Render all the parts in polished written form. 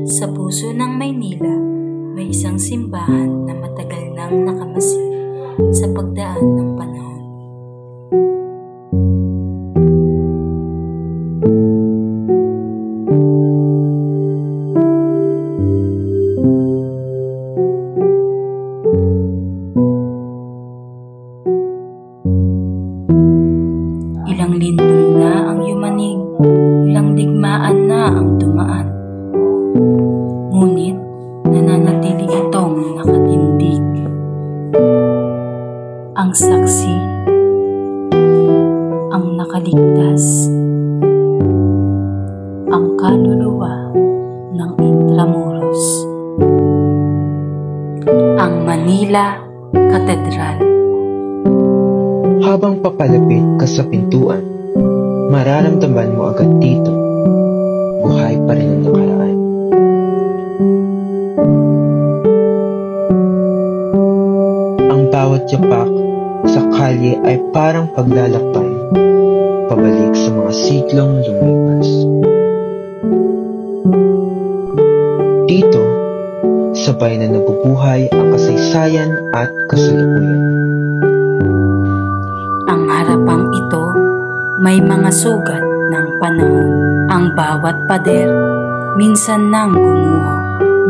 Sa puso ng Maynila, may isang simbahan na matagal nang nakamasid sa pagdaan ng panahon. Ilang lindol na ang yumanig, ilang digmaan na ang dumaan. Ngunit nananatili itong nakatindig. Ang saksi, ang nakaligtas, ang kaluluwa ng Intramuros. Ang Manila Cathedral. Habang papalapit ka sa pintuan, mararamdaman mo agad dito, buhay pa rin ang nakaraan. Ang bawat yapak sa kalye ay parang paglalakbay, pabalik sa mga siklong lumipas. Dito, sabay na nabubuhay ang kasaysayan at kasalukuyan. Ang harapang ito may mga sugat ng panahon. Ang bawat pader minsan nang gumuho,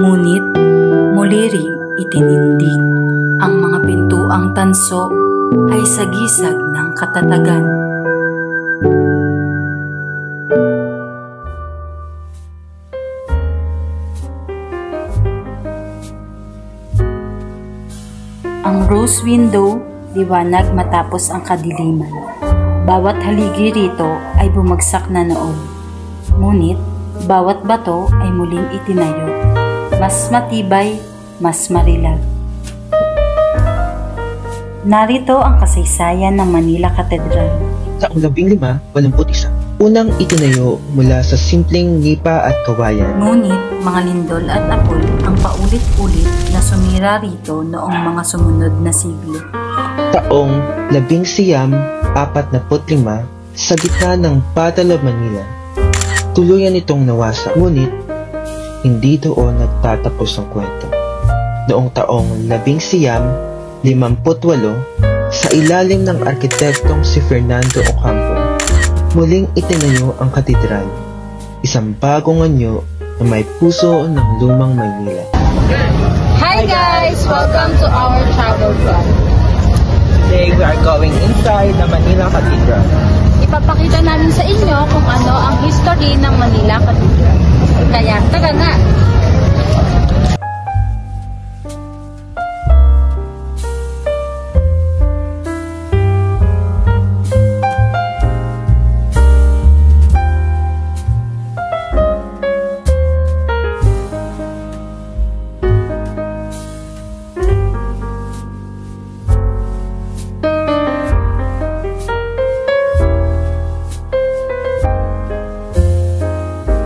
ngunit muli ring itinindig. Ang mga pintuang tanso ay sagisag ng katatagan. Ang rose window, liwanag matapos ang kadiliman. Bawat haligi rito ay bumagsak na noon. Ngunit, bawat bato ay muling itinayo. Mas matibay, mas marilag. Narito ang kasaysayan ng Manila Cathedral. Taong 1581, unang itinayo mula sa simpleng nipa at kawayan. Ngunit, mga lindol at apoy ang paulit-ulit na sumira rito noong mga sumunod na siglo. Taong 1945, sa gitna ng Battle of Manila, tuluyan itong nawasak. Ngunit, hindi doon nagtatapos ang kwento. Noong taong 1958, sa ilalim ng arkitektong si Fernando Ocampo, muling itinayo ang katedral, isang bagong anyo na may puso ng lumang Maynila. Hi guys! Welcome to our travel vlog. Today we are going inside the Manila Cathedral. Ipapakita namin sa inyo kung ano ang history ng Manila Cathedral. Kaya tara na!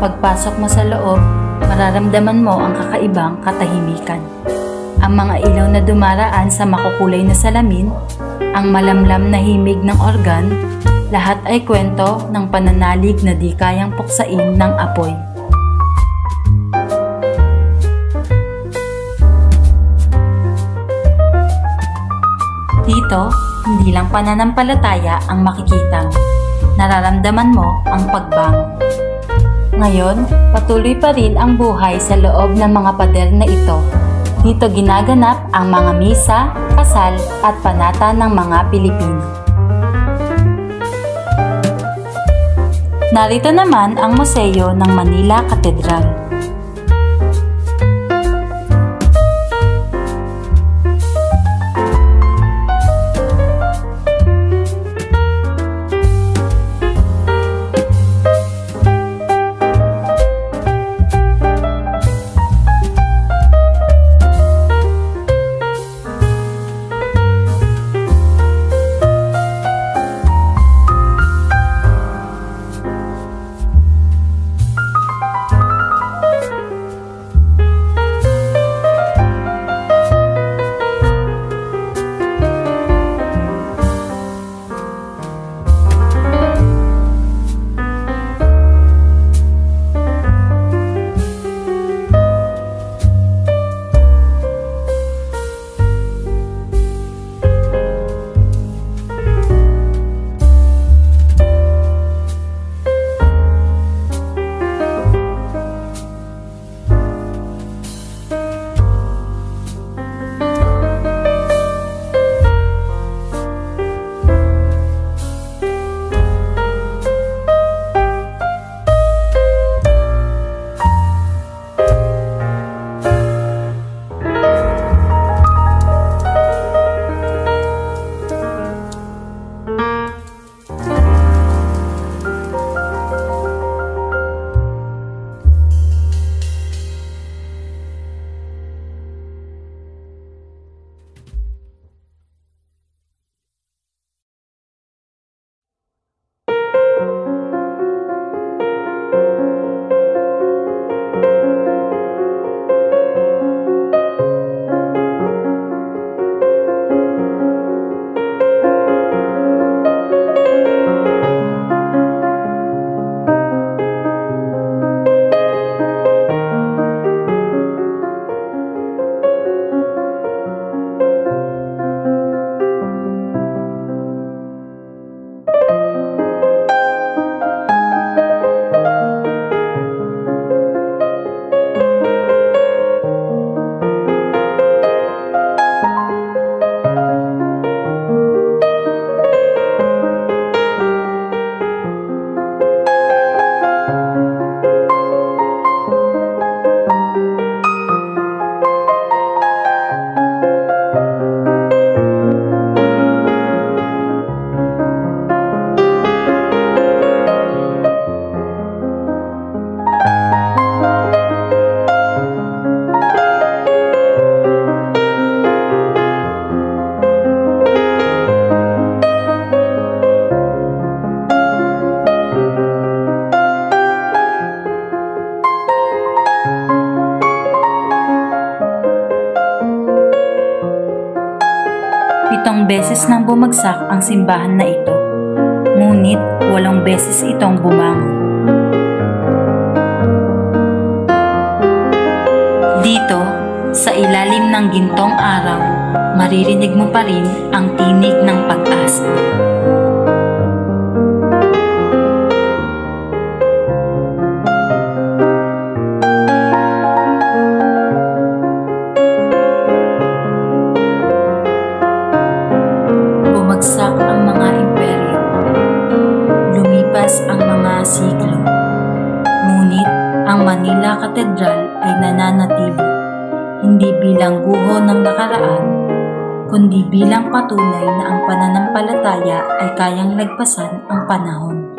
Pagpasok mo sa loob, mararamdaman mo ang kakaibang katahimikan. Ang mga ilaw na dumaraan sa makukulay na salamin, ang malamlam na himig ng organ, lahat ay kwento ng pananalig na di kayang puksain ng apoy. Dito, hindi lang pananampalataya ang makikita. Nararamdaman mo ang pagbangon. Ngayon, patuloy pa rin ang buhay sa loob ng mga pader na ito. Dito ginaganap ang mga misa, kasal at panata ng mga Pilipino. Narito naman ang museo ng Manila Cathedral. Ilang beses nang bumagsak ang simbahan na ito, ngunit 8 beses itong bumangon. Dito, sa ilalim ng gintong araw, maririnig mo pa rin ang tinig ng pag-asa. Bumagsak ang mga imperyo, lumipas ang mga siglo, ngunit ang Manila Cathedral ay nananatili, hindi bilang guho ng nakaraan, kundi bilang patunay na ang pananampalataya ay kayang lagpasan ang panahon.